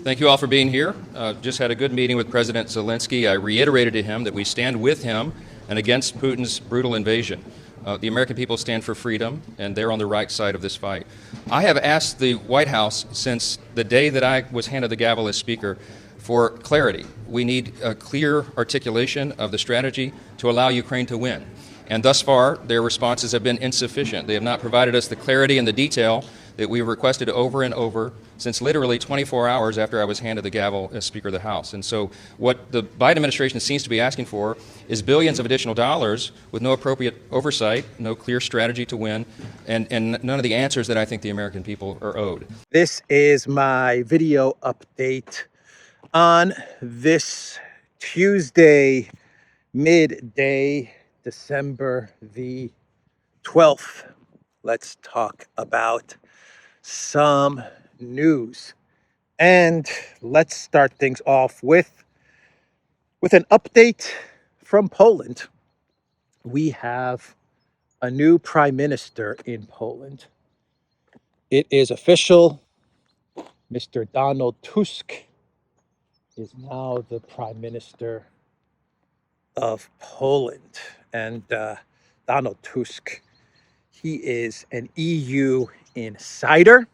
Thank you all for being here. Just had a good meeting with President Zelensky. I reiterated to him that we stand with him and against Putin's brutal invasion. The American people stand for freedom, and they're on the right side of this fight. I have asked the White House since the day that I was handed the gavel as Speaker for clarity. We need a clear articulation of the strategy to allow Ukraine to win. And thus far, their responses have been insufficient. They have not provided us the clarity and the detail that we requested over and over since literally 24 hours after I was handed the gavel as Speaker of the House. And so what the Biden administration seems to be asking for is billions of additional dollars with no appropriate oversight, no clear strategy to win, and none of the answers that I think the American people are owed. This is my video update on this Tuesday, midday, December the 12th. Let's talk about some news. And let's start things off with an update from Poland. We have a new prime minister in Poland. It is official. Mr. Donald Tusk is now the prime minister of Poland. And Donald Tusk, he is an EU insider.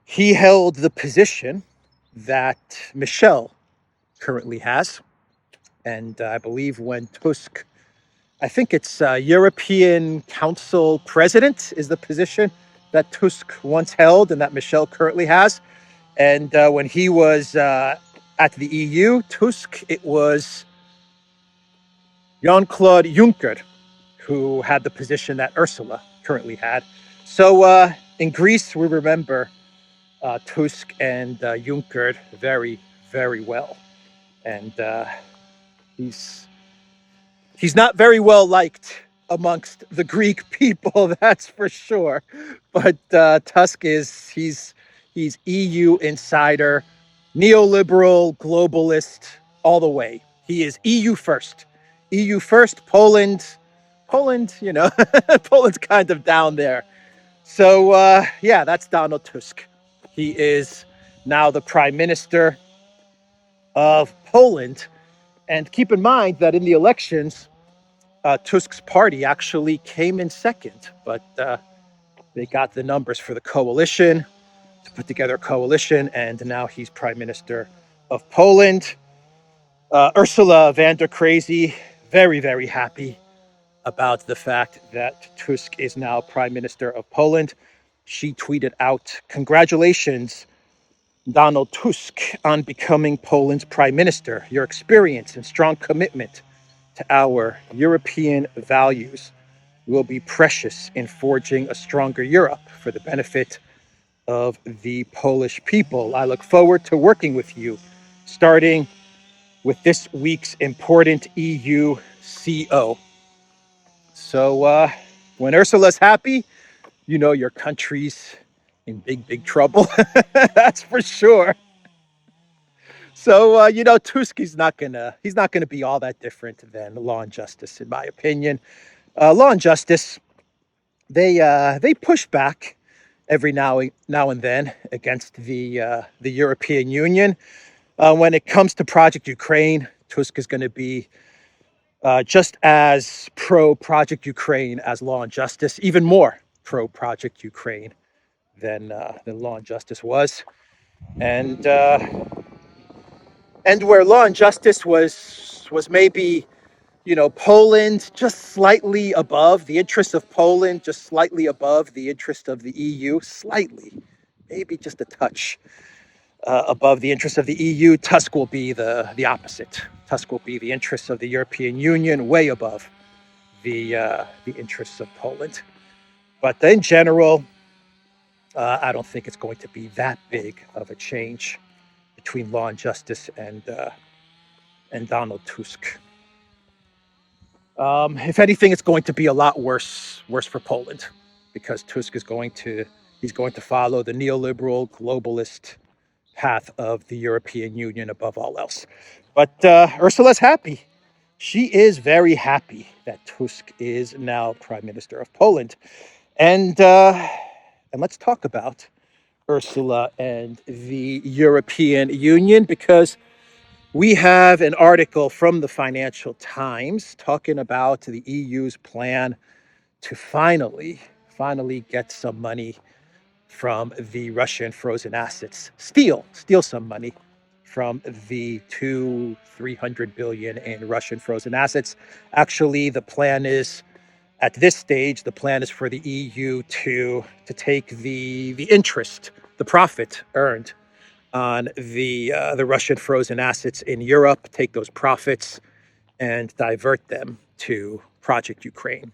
He held the position that Michel currently has. And I believe when Tusk, I think it's European Council president is the position that Tusk once held and that Michel currently has. And when he was at the EU, Tusk, it was Jean-Claude Juncker who had the position that Ursula currently had. So in Greece, we remember Tusk and Juncker very, very well. And he's not very well liked amongst the Greek people, that's for sure. But Tusk he's EU insider, neoliberal, globalist, all the way. He is EU first. EU first, Poland, you know, Poland's kind of down there. So, yeah, that's Donald Tusk. He is now the prime minister of Poland. And keep in mind that in the elections, Tusk's party actually came in second, but they got the numbers for the coalition to put together a coalition, and now he's prime minister of Poland. Ursula von der Crazy, very, very happy about the fact that Tusk is now prime minister of Poland. She tweeted out, "Congratulations, Donald Tusk, on becoming Poland's prime minister. Your experience and strong commitment to our European values will be precious in forging a stronger Europe for the benefit of the Polish people. I look forward to working with you, starting with this week's important EU CO." So when Ursula's happy, you know your country's in big, big trouble. That's for sure. So you know, Tusk he's not gonna be all that different than Law and Justice, in my opinion. Law and Justice, they push back every now and then against the European Union. When it comes to Project Ukraine, Tusk is going to be just as pro Project Ukraine as Law and Justice, even more pro Project Ukraine than Law and Justice was. And where Law and Justice was maybe, you know, Poland just slightly above the interest of Poland, just slightly above the interest of the EU, slightly, maybe just a touch above the interests of the EU, Tusk will be the opposite. Tusk will be the interests of the European Union, way above the interests of Poland. But in general, I don't think it's going to be that big of a change between Law and Justice and Donald Tusk. If anything, it's going to be a lot worse for Poland, because Tusk is going to follow the neoliberal globalist path of the European Union above all else. But Ursula's happy. She is very happy that Tusk is now Prime Minister of Poland. And let's talk about Ursula and the European Union, because we have an article from the Financial Times talking about the EU's plan to finally get some money from the Russian frozen assets, steal some money from the 300 billion in Russian frozen assets. Actually, the plan is, at this stage, the plan is for the EU to take the interest, the profit earned on the Russian frozen assets in Europe, take those profits and divert them to Project Ukraine.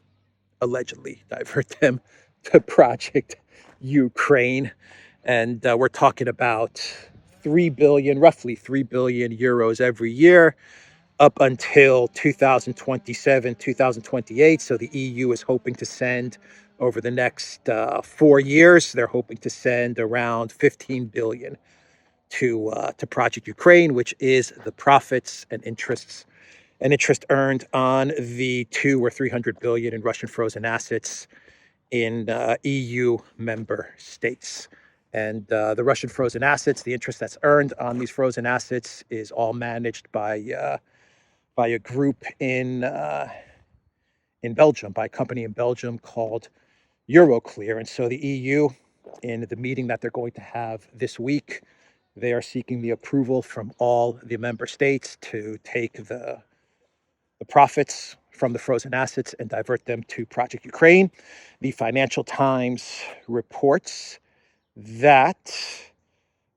Allegedly divert them to Project Ukraine. And we're talking about 3 billion, roughly 3 billion euros every year up until 2027, 2028. So the EU is hoping to send, over the next 4 years, they're hoping to send around 15 billion to Project Ukraine, which is the profits and interest earned on the 2 or 300 billion in Russian frozen assets in EU member states. And the Russian frozen assets, the interest that's earned on these frozen assets, is all managed by a group in Belgium, by a company in Belgium called Euroclear. And so the EU, in the meeting that they're going to have this week, they are seeking the approval from all the member states to take the profits from the frozen assets and divert them to Project Ukraine. The Financial Times reports that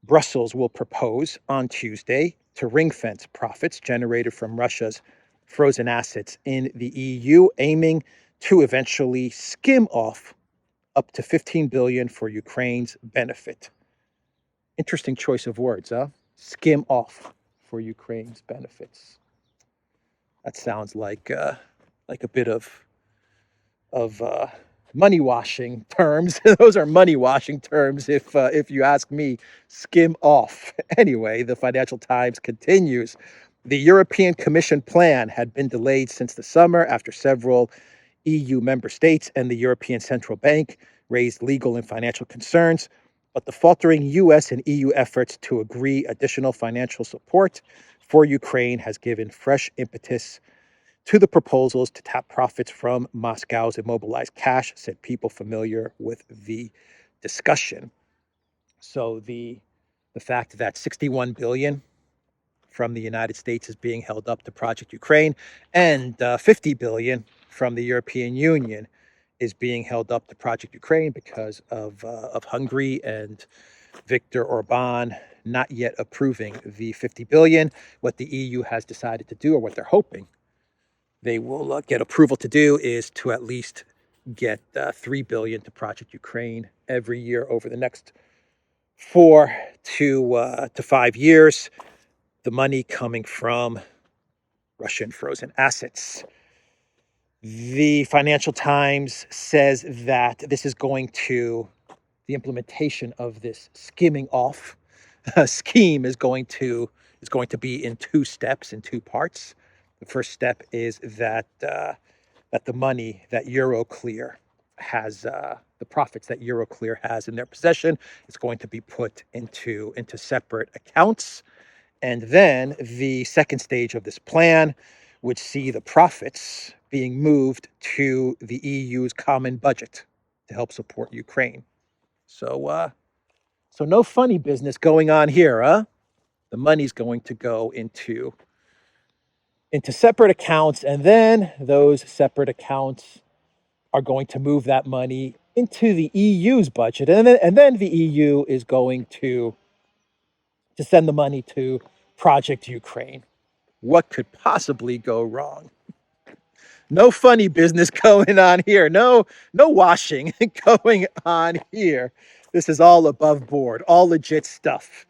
Brussels will propose on Tuesday to ring-fence profits generated from Russia's frozen assets in the EU, aiming to eventually skim off up to 15 billion for Ukraine's benefit. Interesting choice of words, huh? Skim off for Ukraine's benefits. That sounds like a bit of money washing terms. Those are money washing terms, if you ask me. Skim off. Anyway, the Financial Times continues. The European Commission plan had been delayed since the summer after several EU member states and the European Central Bank raised legal and financial concerns. But the faltering US and EU efforts to agree additional financial support for Ukraine has given fresh impetus to the proposals to tap profits from Moscow's immobilized cash, said people familiar with the discussion. So the fact that 61 billion from the United States is being held up to Project Ukraine, and 50 billion from the European Union is being held up to Project Ukraine because of Hungary and Viktor Orban not yet approving the 50 billion. What the EU has decided to do, or what they're hoping they will get approval to do, is to at least get 3 billion to Project Ukraine every year over the next 4 to 5 years. The money coming from Russian frozen assets. The Financial Times says that this is going to, the implementation of this skimming off scheme is going to be in 2 steps, in 2 parts. The first step is that the money that Euroclear has, the profits that Euroclear has in their possession, is going to be put into separate accounts. And then the second stage of this plan would see the profits being moved to the EU's common budget to help support Ukraine. So no funny business going on here, huh? The money's going to go into separate accounts, and then those separate accounts are going to move that money into the EU's budget, and then the EU is going to send the money to Project Ukraine. What could possibly go wrong? No funny business going on here. No washing going on here. This is all above board, all legit stuff.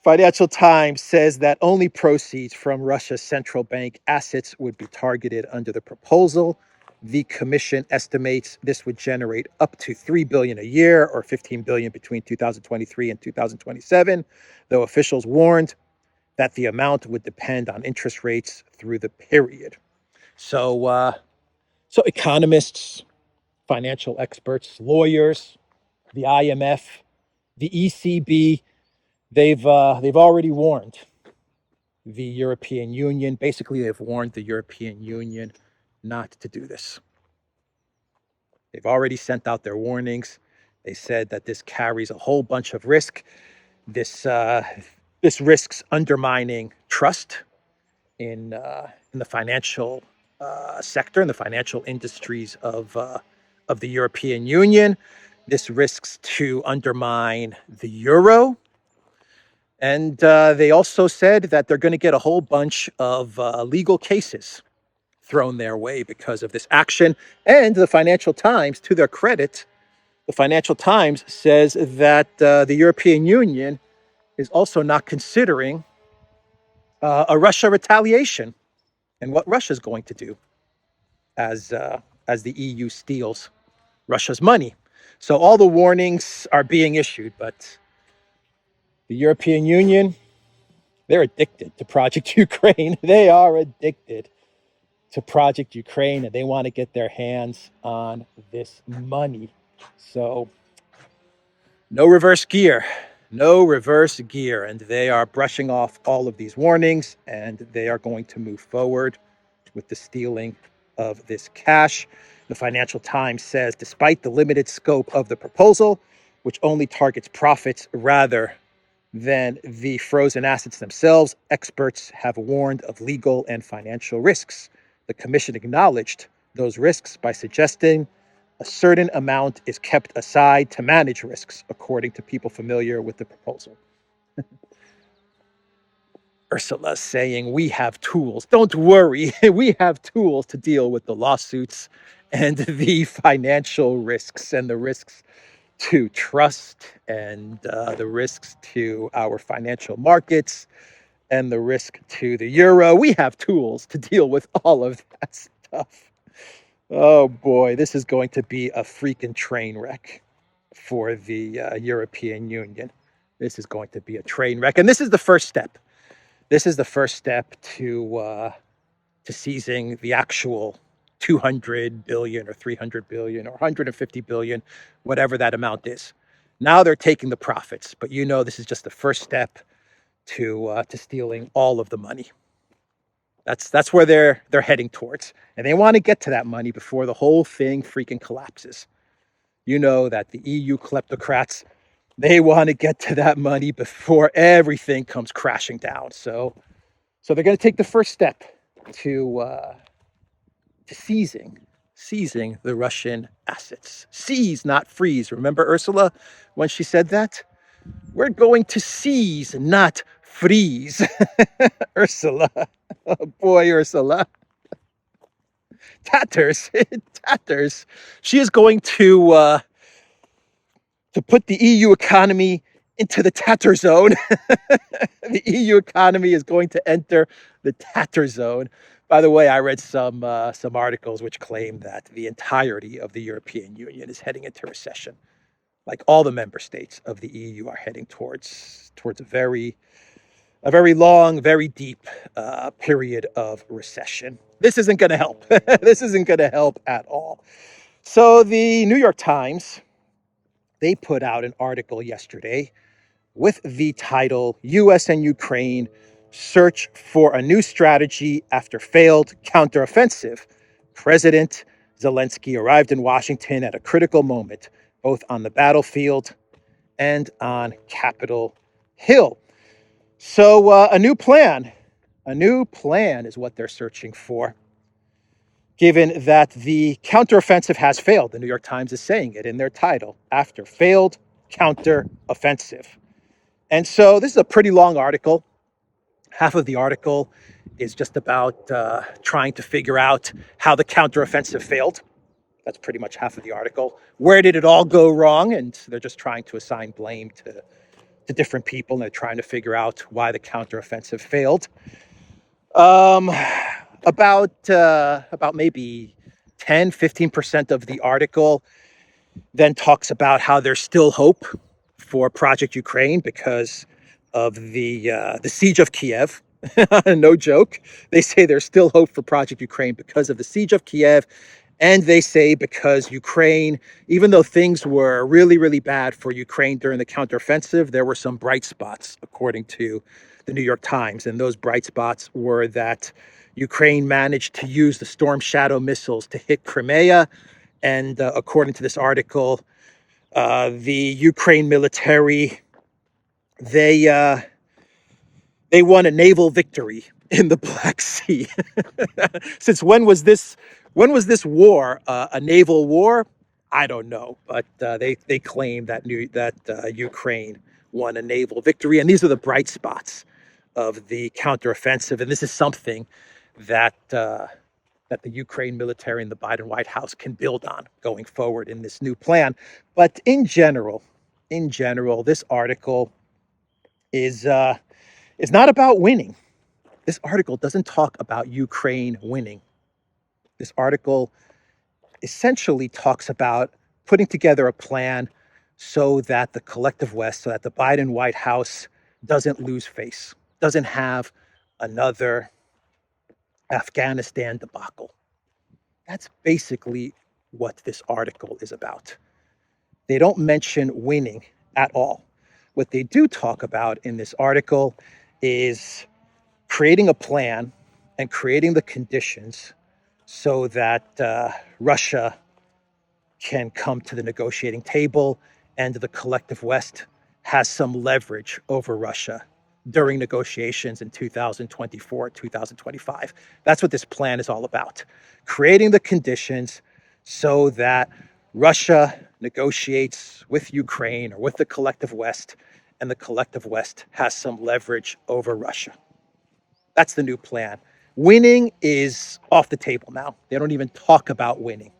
Financial Times says that only proceeds from Russia's central bank assets would be targeted under the proposal. The commission estimates this would generate up to 3 billion a year, or 15 billion between 2023 and 2027, though officials warned that the amount would depend on interest rates through the period. So economists, financial experts, lawyers, the IMF, The ECB, they've already warned the European Union. Basically, they've warned the European Union not to do this. They've already sent out their warnings. They said that this carries a whole bunch of risk. This risks undermining trust in the financial sector, in the financial industries of the European Union. This risks to undermine the euro. And they also said that they're going to get a whole bunch of legal cases thrown their way because of this action. And the Financial Times, to their credit, the Financial Times says that the European Union is also not considering a Russia retaliation and what Russia's going to do as the EU steals Russia's money. So all the warnings are being issued, but the European Union, they're addicted to Project Ukraine. They are addicted to Project Ukraine, and they want to get their hands on this money. So no reverse gear, no reverse gear. And they are brushing off all of these warnings, and they are going to move forward with the stealing of this cash. The Financial Times says, despite the limited scope of the proposal, which only targets profits rather than the frozen assets themselves, experts have warned of legal and financial risks. The Commission acknowledged those risks by suggesting a certain amount is kept aside to manage risks, according to people familiar with the proposal. Ursula saying, we have tools. Don't worry, we have tools to deal with the lawsuits and the financial risks and the risks to trust and the risks to our financial markets and the risk to the euro. We have tools to deal with all of that stuff. Oh boy, this is going to be a freaking train wreck for the European Union. This is going to be a train wreck. And this is the first step. This is the first step to seizing the actual 200 billion or 300 billion or 150 billion, whatever that amount is. Now they're taking the profits, but this is just the first step to stealing all of the money. That's where they're heading towards, and they want to get to that money before the whole thing freaking collapses. You know that the EU kleptocrats, they want to get to that money before everything comes crashing down. So they're going to take the first step to seizing the Russian assets. Seize, not freeze. Remember Ursula when she said that? We're going to seize, not freeze. Ursula. Oh boy, Ursula. Tatters. Tatters. She is going to put the EU economy into the tatter zone. The EU economy is going to enter the tatter zone. By the way, I read some articles which claim that the entirety of the European Union is heading into recession. Like all the member states of the EU are heading towards a very long, very deep period of recession. This isn't going to help. This isn't going to help at all. So the New York Times, they put out an article yesterday with the title, U.S. and Ukraine Search for a New Strategy After Failed Counteroffensive. President Zelensky arrived in Washington at a critical moment, both on the battlefield and on Capitol Hill. So a new plan is what they're searching for, given that the counteroffensive has failed. The New York Times is saying it in their title, after failed counteroffensive. And so this is a pretty long article. Half of the article is just about trying to figure out how the counteroffensive failed. That's pretty much half of the article. Where did it all go wrong? And they're just trying to assign blame to different people, and they're trying to figure out why the counteroffensive failed. About maybe 10-15% of the article then talks about how there's still hope for Project Ukraine because of the siege of Kiev. No joke. They say there's still hope for Project Ukraine because of the siege of Kiev And they say because Ukraine, even though things were really, really bad for Ukraine during the counteroffensive, there were some bright spots, according to the New York Times. And those bright spots were that Ukraine managed to use the Storm Shadow missiles to hit Crimea. And according to this article, the Ukraine military, they uh, they won a naval victory in the Black Sea. Since when was this? When was this war a naval war? I don't know, but they claim that Ukraine won a naval victory, and these are the bright spots of the counteroffensive. And this is something that that the Ukraine military and the Biden White House can build on going forward in this new plan. But in general, this article is not about winning. This article doesn't talk about Ukraine winning. This article essentially talks about putting together a plan so that the collective West, so that the Biden White House doesn't lose face, doesn't have another Afghanistan debacle. That's basically what this article is about. They don't mention winning at all. What they do talk about in this article is creating a plan and creating the conditions so that Russia can come to the negotiating table and the collective West has some leverage over Russia during negotiations in 2024, 2025. That's what this plan is all about. Creating the conditions so that Russia negotiates with Ukraine or with the collective West, and the collective West has some leverage over Russia. That's the new plan. Winning is off the table now. They don't even talk about winning.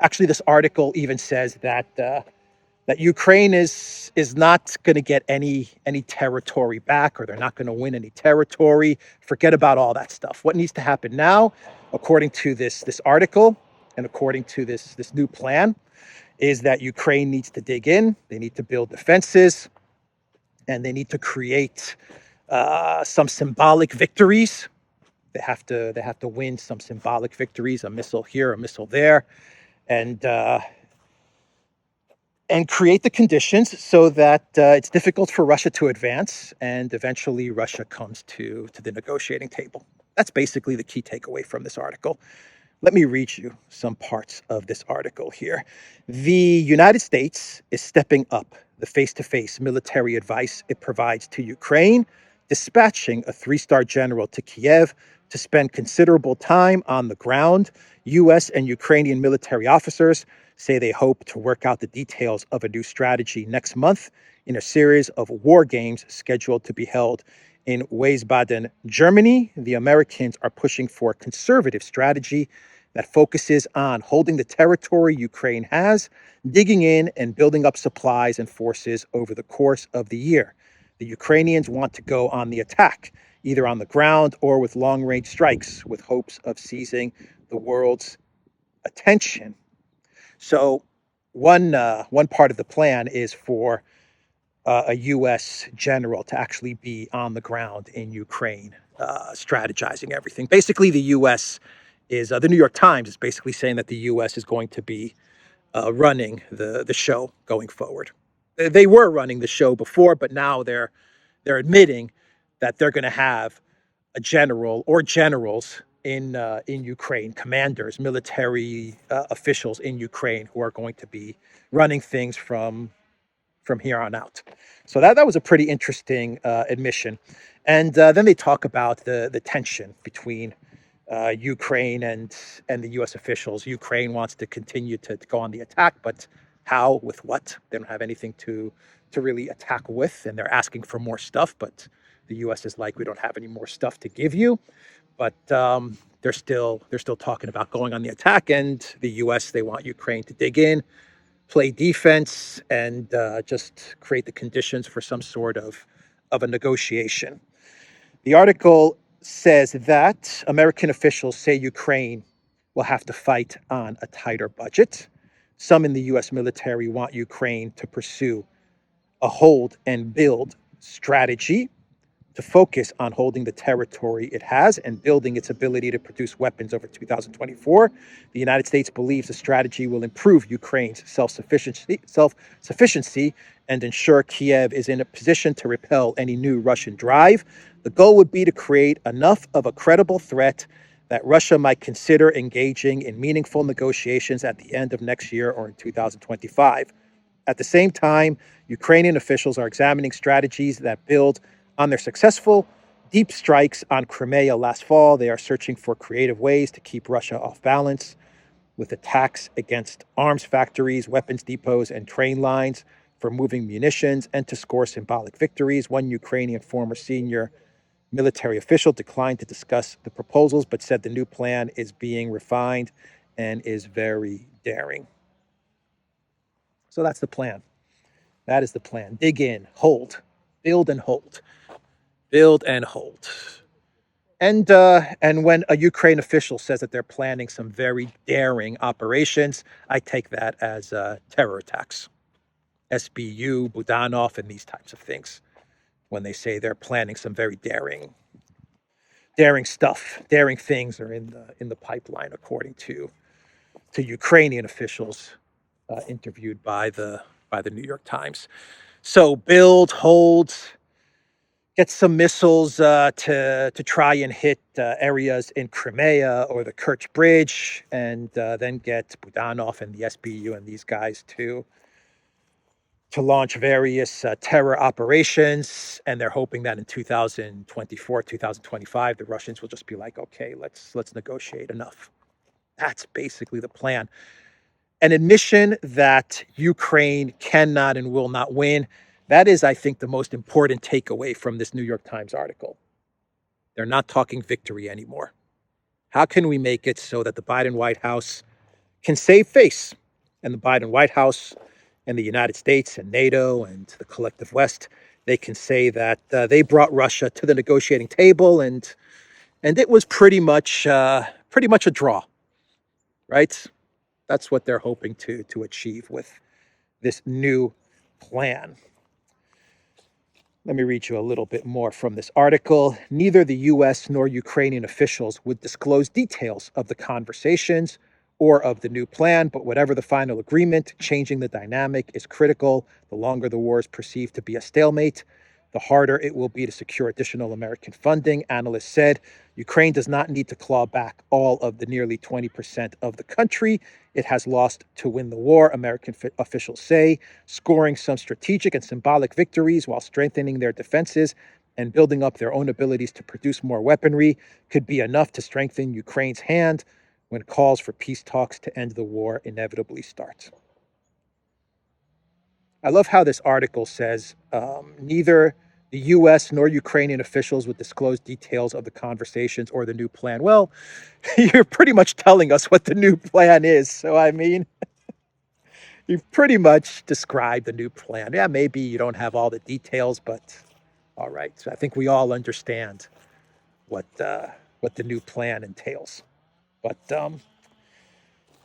Actually, this article even says that that Ukraine is not going to get any territory back, or they're not going to win any territory. Forget about all that stuff. What needs to happen now, according to this article and according to this new plan, is that Ukraine needs to dig in. They need to build defenses, and they need to create some symbolic victories. They have to win some symbolic victories, a missile here, a missile there, and create the conditions so that it's difficult for Russia to advance, and eventually Russia comes to the negotiating table. That's basically the key takeaway from this article. Let me read you some parts of this article here. The United States is stepping up the face-to-face military advice it provides to Ukraine, dispatching a 3-star general to Kiev to spend considerable time on the ground. U.S. and Ukrainian military officers say they hope to work out the details of a new strategy next month in a series of war games scheduled to be held in Wiesbaden, Germany. The Americans are pushing for a conservative strategy that focuses on holding the territory Ukraine has, digging in and building up supplies and forces over the course of the year. The Ukrainians want to go on the attack, either on the ground or with long-range strikes, with hopes of seizing the world's attention. So one part of the plan is for a U.S. general to actually be on the ground in Ukraine, strategizing everything. Basically, the U.S. is, the New York Times is basically saying that the U.S. is going to be running the show going forward. They were running the show before, but now they're admitting that they're going to have a general or generals in Ukraine, commanders, military officials in Ukraine who are going to be running things from here on out. So that was a pretty interesting admission. And then they talk about the tension between Ukraine and the U.S. officials. Ukraine wants to continue to go on the attack, but how, with what? They don't have anything to really attack with, and they're asking for more stuff, but the U.S. is like, we don't have any more stuff to give you. But they're still talking about going on the attack, and the U.S., they want Ukraine to dig in, play defense, and just create the conditions for some sort of a negotiation. The article says that American officials say Ukraine will have to fight on a tighter budget. Some in the U.S. military want Ukraine to pursue a hold and build strategy, to focus on holding the territory it has and building its ability to produce weapons over 2024. The United States believes the strategy will improve Ukraine's self-sufficiency and ensure Kiev is in a position to repel any new Russian drive. The goal would be to create enough of a credible threat that Russia might consider engaging in meaningful negotiations at the end of next year or in 2025. At the same time, Ukrainian officials are examining strategies that build on their successful deep strikes on Crimea last fall. They are searching for creative ways to keep Russia off balance with attacks against arms factories, weapons depots, and train lines for moving munitions and to score symbolic victories. One Ukrainian former senior military official declined to discuss the proposals, but said the new plan is being refined and is very daring. So that's the plan. That is the plan. Dig in, hold, build and hold, build and hold. And when a Ukraine official says that they're planning some very daring operations, I take that as terror attacks. SBU, Budanov, and these types of things. When they say they're planning some very daring stuff, daring things are in the pipeline, according to Ukrainian officials interviewed by the New York Times. So build, hold, get some missiles to try and hit areas in Crimea or the Kerch Bridge, and then get Budanov and the SBU and these guys to launch various terror operations. And they're hoping that in 2024, 2025, the Russians will just be like, okay, let's negotiate enough. That's basically the plan. An admission that Ukraine cannot and will not win. That is, I think, the most important takeaway from this New York Times article. They're not talking victory anymore. How can we make it so that the Biden White House can save face? And the Biden White House and the United States and NATO and the collective West, they can say that they brought Russia to the negotiating table, and it was pretty much a draw, right? That's what they're hoping to achieve with this new plan. Let me read you a little bit more from this article. Neither the U.S. nor Ukrainian officials would disclose details of the conversations or of the new plan, but whatever the final agreement, changing the dynamic is critical. The longer the war is perceived to be a stalemate, the harder it will be to secure additional American funding. Analysts said Ukraine does not need to claw back all of the nearly 20% of the country it has lost to win the war, American officials say. Scoring some strategic and symbolic victories while strengthening their defenses and building up their own abilities to produce more weaponry could be enough to strengthen Ukraine's hand when calls for peace talks to end the war inevitably start. I love how this article says neither the U.S. nor Ukrainian officials would disclose details of the conversations or the new plan. Well, you're pretty much telling us what the new plan is. So, I mean, you've pretty much described the new plan. Yeah, maybe you don't have all the details, but all right. So I think we all understand what the new plan entails. But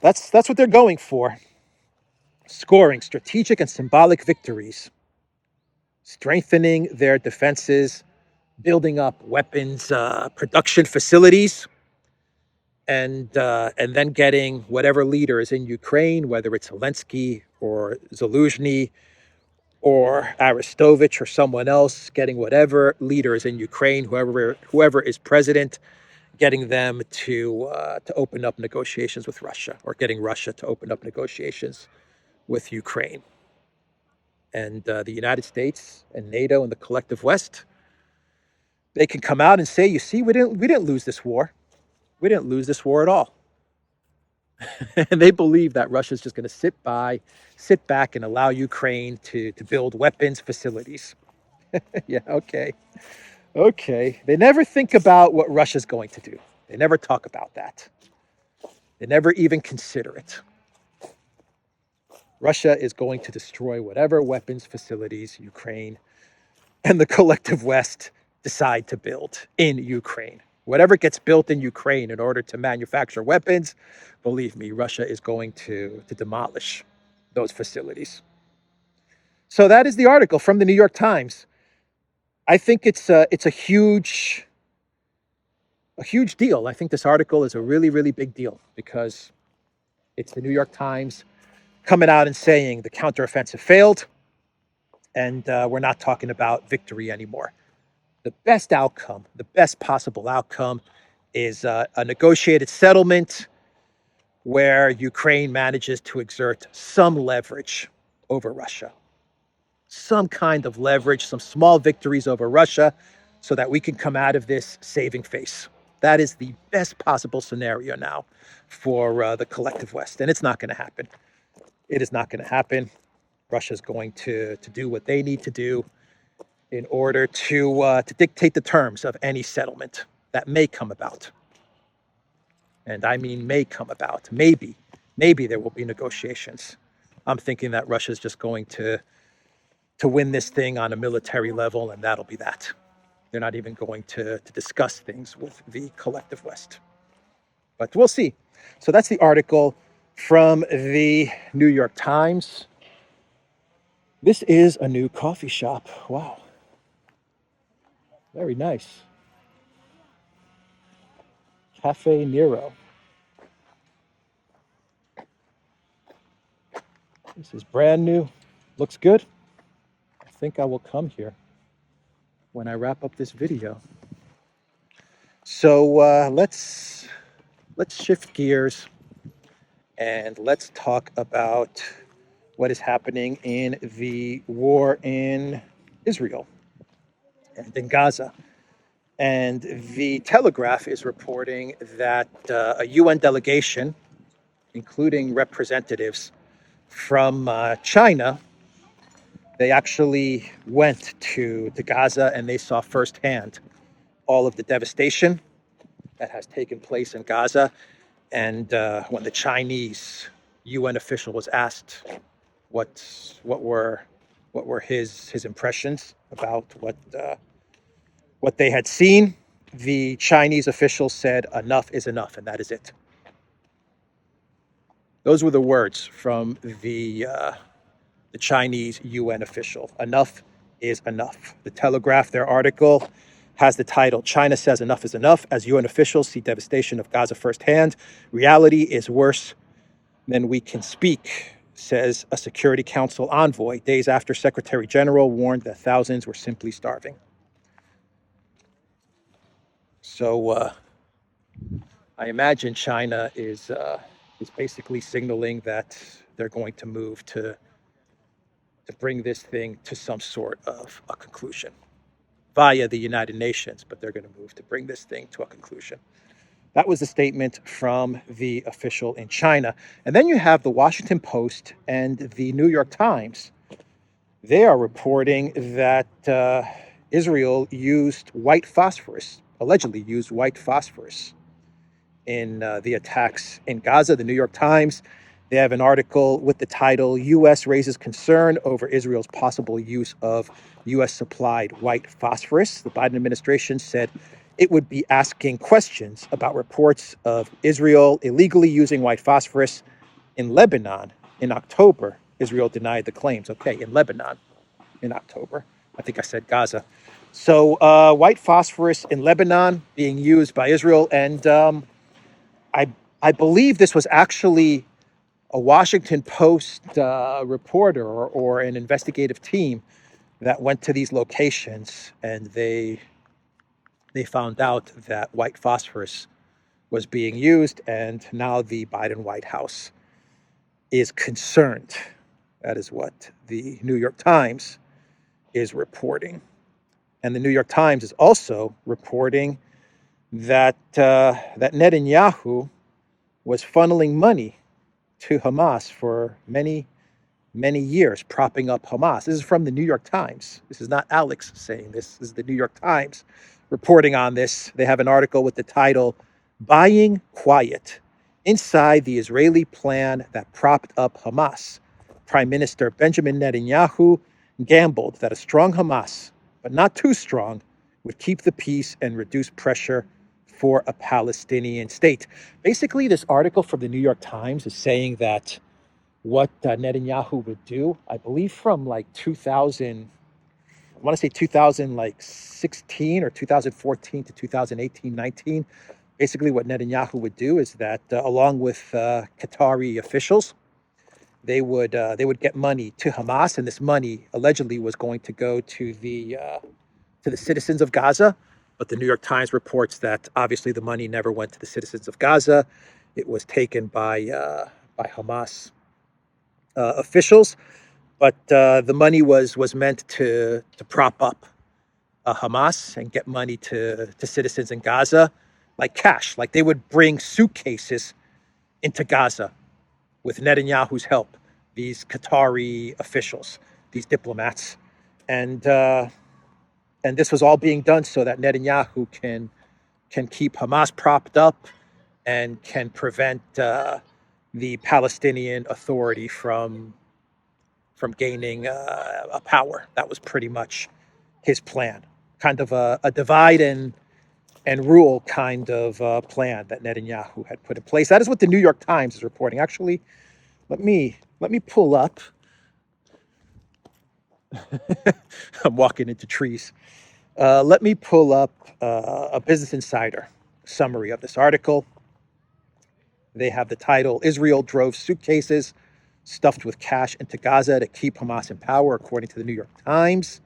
that's what they're going for. Scoring strategic and symbolic victories, strengthening their defenses, building up weapons production facilities, and then getting whatever leaders in Ukraine, whether it's Zelensky or Zaluzhny or Arestovich or someone else, getting whatever leaders in Ukraine, whoever is president, getting them to open up negotiations with Russia, or getting Russia to open up negotiations with Ukraine. And the United States and NATO and the collective West, they can come out and say, you see, we didn't lose this war. We didn't lose this war at all. And they believe that Russia's just going to sit back and allow Ukraine to build weapons facilities. Yeah, okay. They never think about what Russia's going to do. They never talk about that. They never even consider it. Russia is going to destroy whatever weapons facilities Ukraine and the collective West decide to build in Ukraine. Whatever gets built in Ukraine in order to manufacture weapons, believe me, Russia is going to demolish those facilities. So that is the article from the New York Times. I think it's a huge deal. I think this article is a really, really big deal because it's the New York Times coming out and saying the counteroffensive failed, and we're not talking about victory anymore. The best outcome, the best possible outcome, is a negotiated settlement where Ukraine manages to exert some leverage over Russia, some kind of leverage, some small victories over Russia, so that we can come out of this saving face. That is the best possible scenario now for the collective West, and it's not going to happen. It is not going to happen. Russia's going to do what they need to do in order to dictate the terms of any settlement that may come about. And I mean may come about. Maybe there will be negotiations. I'm thinking that Russia's just going to win this thing on a military level, and that'll be that. They're not even going to discuss things with the collective West. But we'll see. So that's the article from the New York Times. This is a new coffee shop. Wow. Very nice. Cafe Nero. This is brand new. Looks good. I think I will come here when I wrap up this video. So let's shift gears and let's talk about what is happening in the war in Israel and in Gaza. And the Telegraph is reporting that a UN delegation, including representatives from China, they actually went to Gaza and they saw firsthand all of the devastation that has taken place in Gaza. And when the Chinese UN official was asked what were his impressions about what they had seen, the Chinese official said, "Enough is enough," and that is it. Those were the words from the Chinese UN official. Enough is enough. The Telegraph, their article, has the title, "China says enough is enough as UN officials see devastation of Gaza firsthand. Reality is worse than we can speak," says a Security Council envoy, days after Secretary General warned that thousands were simply starving. So I imagine China is basically signaling that they're going to move to bring this thing to some sort of a conclusion via the United Nations, but they're going to move to bring this thing to a conclusion. That was the statement from the official in China. And then you have the Washington Post and the New York Times. They are reporting that Israel used white phosphorus, allegedly used white phosphorus in the attacks in Gaza. The New York Times, they have an article with the title, "U.S. raises concern over Israel's possible use of U.S.-supplied white phosphorus." The Biden administration said it would be asking questions about reports of Israel illegally using white phosphorus in Lebanon in October. Israel denied the claims. Okay, in Lebanon in October. I think I said Gaza. So white phosphorus in Lebanon being used by Israel. And I believe this was actually a Washington Post reporter or an investigative team that went to these locations, and they found out that white phosphorus was being used, and now the Biden White House is concerned. That is what the New York Times is reporting. And the New York Times is also reporting that that Netanyahu was funneling money to Hamas for many years, propping up Hamas. This is from the New York Times. This is not Alex saying this. This is the New York Times reporting on this. They have an article with the title, "Buying Quiet: Inside the Israeli Plan That Propped Up Hamas. Prime Minister Benjamin Netanyahu gambled that a strong Hamas, but not too strong, would keep the peace and reduce pressure for a Palestinian state." Basically, this article from the New York Times is saying that what Netanyahu would do, I believe from like 2000, I want to say 2016 or 2014 to 2018, 19. Basically, what Netanyahu would do is that, along with Qatari officials, they would get money to Hamas, and this money allegedly was going to go to the citizens of Gaza. But the New York Times reports that obviously the money never went to the citizens of Gaza. It was taken by Hamas officials. But the money was meant to prop up Hamas and get money to citizens in Gaza, like cash. Like they would bring suitcases into Gaza with Netanyahu's help. These Qatari officials, these diplomats, and this was all being done so that Netanyahu can keep Hamas propped up and can prevent the Palestinian Authority from gaining a power. That was pretty much his plan, kind of a divide and rule kind of plan that Netanyahu had put in place. That is what the New York Times is reporting. Actually, let me pull up. I'm walking into trees. Let me pull up a Business Insider summary of this article. They have the title, Israel drove suitcases stuffed with cash into Gaza to keep Hamas in power, according to the New York Times.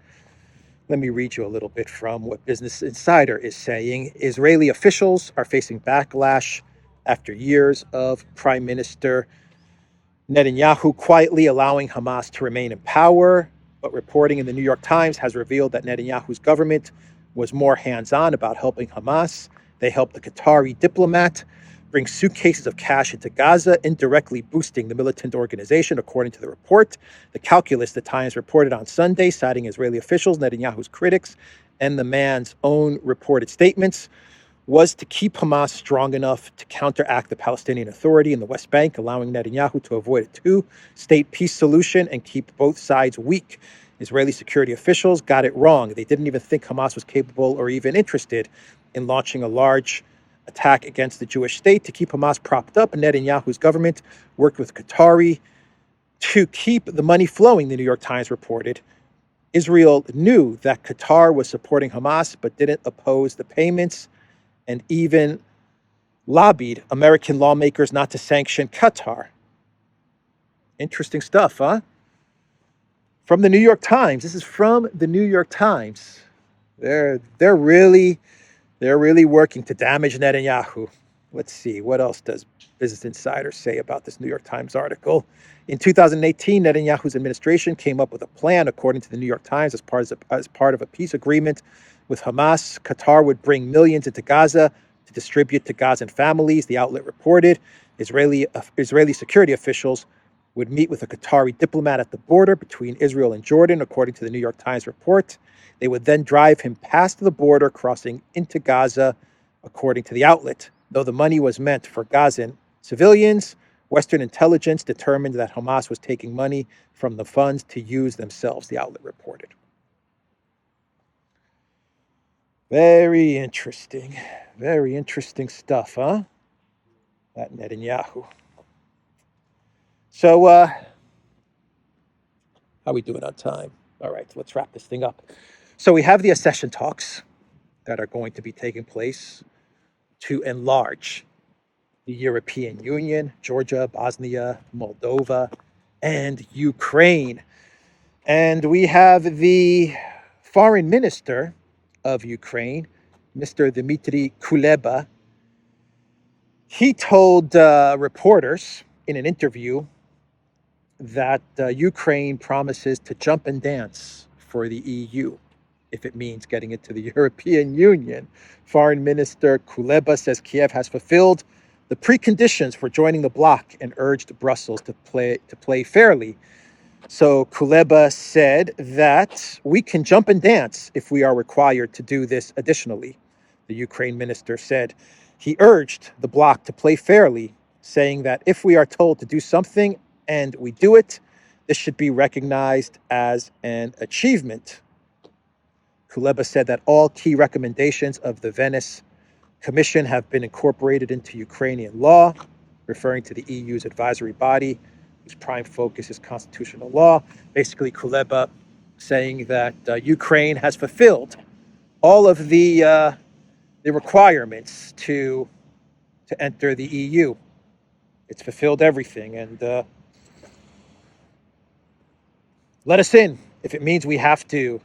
Let me read you a little bit from what Business Insider is saying. Israeli officials are facing backlash after years of Prime Minister Netanyahu quietly allowing Hamas to remain in power. But reporting in the New York Times has revealed that Netanyahu's government was more hands-on about helping Hamas. They helped the Qatari diplomat bring suitcases of cash into Gaza, indirectly boosting the militant organization, according to the report. The calculus the Times reported on Sunday, citing Israeli officials, Netanyahu's critics, and the man's own reported statements, was to keep Hamas strong enough to counteract the Palestinian Authority in the West Bank, allowing Netanyahu to avoid a two-state peace solution and keep both sides weak. Israeli security officials got it wrong. They didn't even think Hamas was capable or even interested in launching a large attack against the Jewish state. To keep Hamas propped up, Netanyahu's government worked with Qatari to keep the money flowing, the New York Times reported. Israel knew that Qatar was supporting Hamas, but didn't oppose the payments, and even lobbied American lawmakers not to sanction Qatar. Interesting stuff, huh? From the New York Times. This is from the New York Times. They're really working to damage Netanyahu. Let's see, what else does Business Insider say about this New York Times article? In 2018, Netanyahu's administration came up with a plan, according to the New York Times, as part of a peace agreement with Hamas. Qatar would bring millions into Gaza to distribute to Gazan families, the outlet reported. Israeli security officials would meet with a Qatari diplomat at the border between Israel and Jordan, according to the New York Times report. They would then drive him past the border, crossing into Gaza, according to the outlet. Though the money was meant for Gazan civilians, Western intelligence determined that Hamas was taking money from the funds to use themselves, the outlet reported. Very interesting stuff, huh? That Netanyahu. So, how are we doing on time? All right, let's wrap this thing up. So we have the accession talks that are going to be taking place to enlarge the European Union, Georgia, Bosnia, Moldova, and Ukraine. And we have the foreign minister of Ukraine, Mr. Dmitry Kuleba. He told reporters in an interview that Ukraine promises to jump and dance for the EU if it means getting into the European Union. Foreign Minister Kuleba says Kiev has fulfilled the preconditions for joining the bloc and urged Brussels to play fairly. So Kuleba said that we can jump and dance if we are required to do this additionally, the Ukraine minister said. He urged the bloc to play fairly, saying that if we are told to do something and we do it, this should be recognized as an achievement. Kuleba said that all key recommendations of the Venice Commission have been incorporated into Ukrainian law, referring to the EU's advisory body, whose prime focus is constitutional law. Basically, Kuleba saying that Ukraine has fulfilled all of the requirements to enter the EU. It's fulfilled everything, and let us in if it means we have to.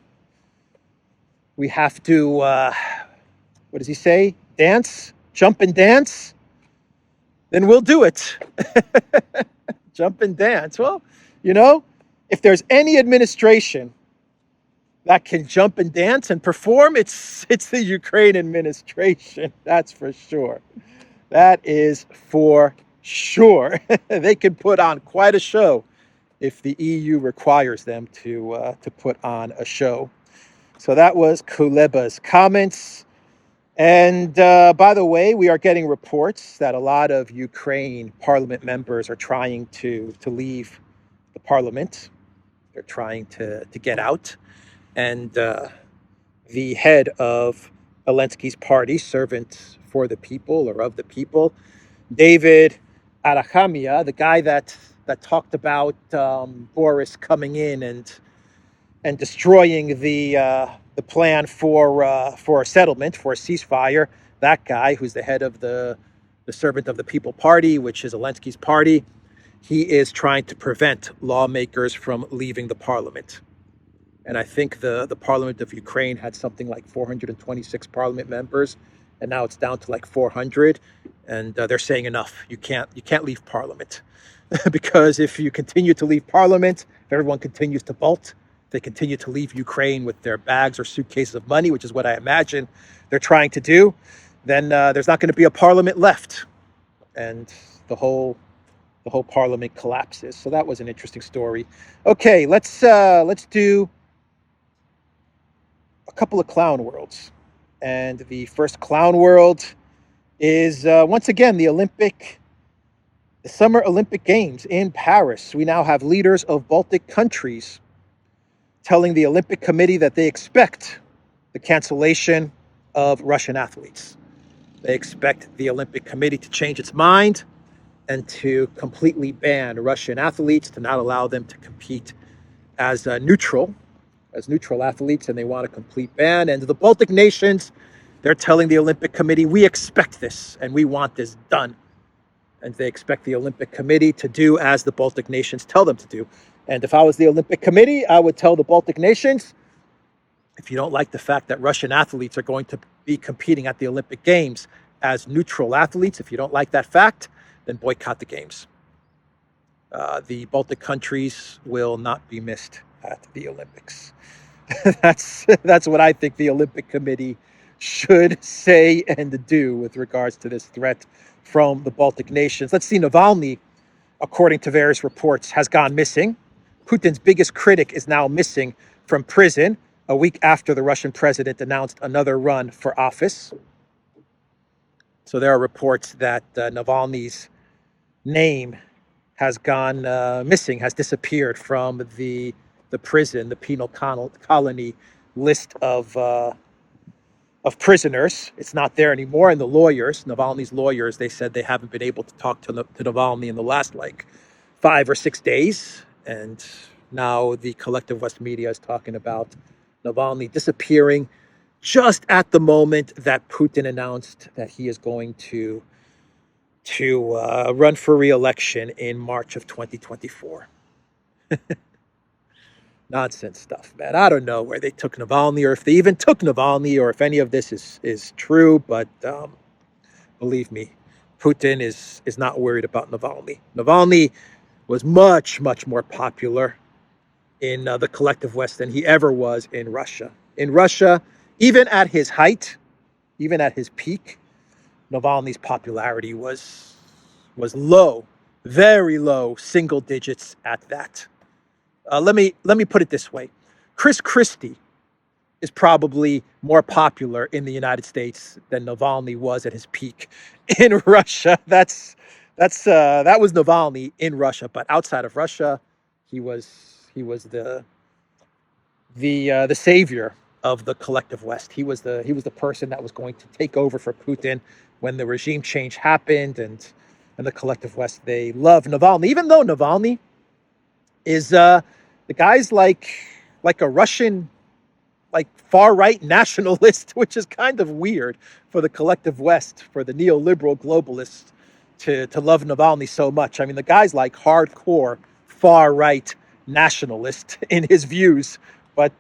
What does he say? Dance, jump and dance. Then we'll do it. Jump and dance. Well, you know, if there's any administration that can jump and dance and perform, it's the Ukraine administration. That's for sure. That is for sure. They can put on quite a show if the EU requires them to put on a show. So that was Kuleba's comments. And by the way, we are getting reports that a lot of Ukraine parliament members are trying to leave the parliament. They're trying to get out. And the head of Zelensky's party, Servant for the People or of the People, David Arachamia, the guy that talked about Boris coming in and destroying the plan for a settlement, for a ceasefire. That guy, who's the head of the Servant of the People Party, which is Zelensky's party, he is trying to prevent lawmakers from leaving the parliament. And I think the parliament of Ukraine had something like 426 parliament members, and now it's down to like 400. And they're saying enough. You can't leave parliament because if you continue to leave parliament, if everyone continues to bolt, they continue to leave Ukraine with their bags or suitcases of money, which is what I imagine they're trying to do, then there's not going to be a parliament left, and the whole parliament collapses. So that was an interesting story. Okay, let's do a couple of clown worlds, and the first clown world is once again the Summer Olympic Games in Paris. We now have leaders of Baltic countries telling the Olympic Committee that they expect the cancellation of Russian athletes. They expect the Olympic Committee to change its mind and to completely ban Russian athletes, to not allow them to compete as neutral athletes, and they want a complete ban. And the Baltic nations, they're telling the Olympic Committee, we expect this and we want this done. And they expect the Olympic Committee to do as the Baltic nations tell them to do. And if I was the Olympic Committee, I would tell the Baltic nations, if you don't like the fact that Russian athletes are going to be competing at the Olympic Games as neutral athletes, if you don't like that fact, then boycott the Games. The Baltic countries will not be missed at the Olympics. That's what I think the Olympic Committee should say and do with regards to this threat from the Baltic nations. Let's see, Navalny, according to various reports, has gone missing. Putin's biggest critic is now missing from prison a week after the Russian president announced another run for office. So there are reports that Navalny's name has gone missing, has disappeared from the prison, the penal colony list of prisoners. It's not there anymore. And the lawyers, Navalny's lawyers, they said they haven't been able to talk to Navalny in the last 5 or 6 days. And now the collective West media is talking about Navalny disappearing just at the moment that Putin announced that he is going to run for re-election in March of 2024. Nonsense stuff, man. I don't know where they took Navalny, or if they even took Navalny, or if any of this is true. But believe me, Putin is not worried about Navalny. Navalny was much, much more popular in the collective West than he ever was in Russia. In Russia, even at his height, even at his peak, Navalny's popularity was low, very low, single digits at that. Let me put it this way: Chris Christie is probably more popular in the United States than Navalny was at his peak in Russia. That was Navalny in Russia, but outside of Russia, he was the savior of the collective West. He was the person that was going to take over for Putin when the regime change happened, and the collective West, they love Navalny, even though Navalny is the guys like like a Russian, like far-right nationalist, which is kind of weird for the collective West, for the neoliberal globalists to love Navalny so much. I mean, the guy's like hardcore far-right nationalist in his views, but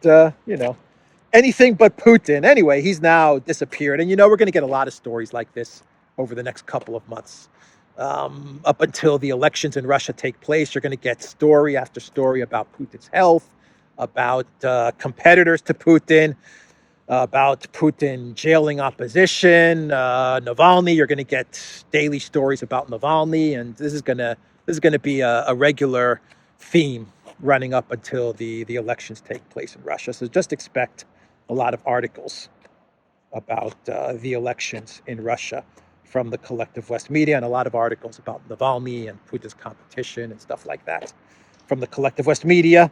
anything but Putin. Anyway, he's now disappeared, and we're going to get a lot of stories like this over the next couple of months. Up until the elections in Russia take place, you're going to get story after story about Putin's health, about competitors to Putin, about Putin jailing opposition, Navalny. You're going to get daily stories about Navalny, and this is going to be a regular theme running up until the elections take place in Russia. So just expect a lot of articles about the elections in Russia from the collective West media, and a lot of articles about Navalny and Putin's competition and stuff like that from the collective West media.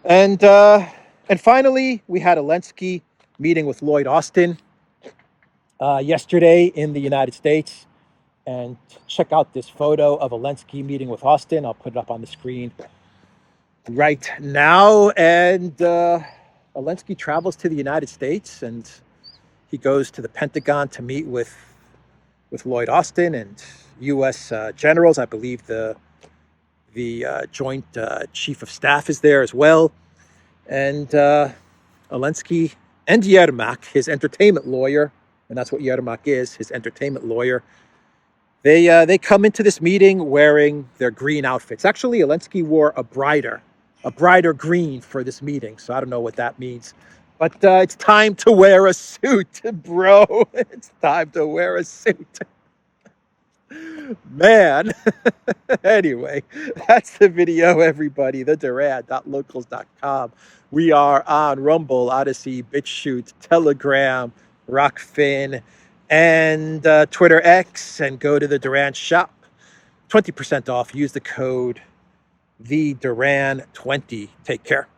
And finally, we had Zelensky meeting with Lloyd Austin yesterday in the United States. And check out this photo of Zelensky meeting with Austin. I'll put it up on the screen right now. And Zelensky travels to the United States, and he goes to the Pentagon to meet with Lloyd Austin and U.S. generals. I believe the Joint Chief of Staff is there as well. And Zelensky and Yermak, his entertainment lawyer, and that's what Yermak is, his entertainment lawyer, they come into this meeting wearing their green outfits. Actually, Zelensky wore a brighter green for this meeting, so I don't know what that means. But it's time to wear a suit, bro. It's time to wear a suit. Man. Anyway, that's the video, everybody. The Duran.locals.com. We are on Rumble, ODYSEE, BitChute, Telegram, Rockfin, and Twitter X. And go to the Duran shop. 20% off. Use the code TheDuran20. Take care.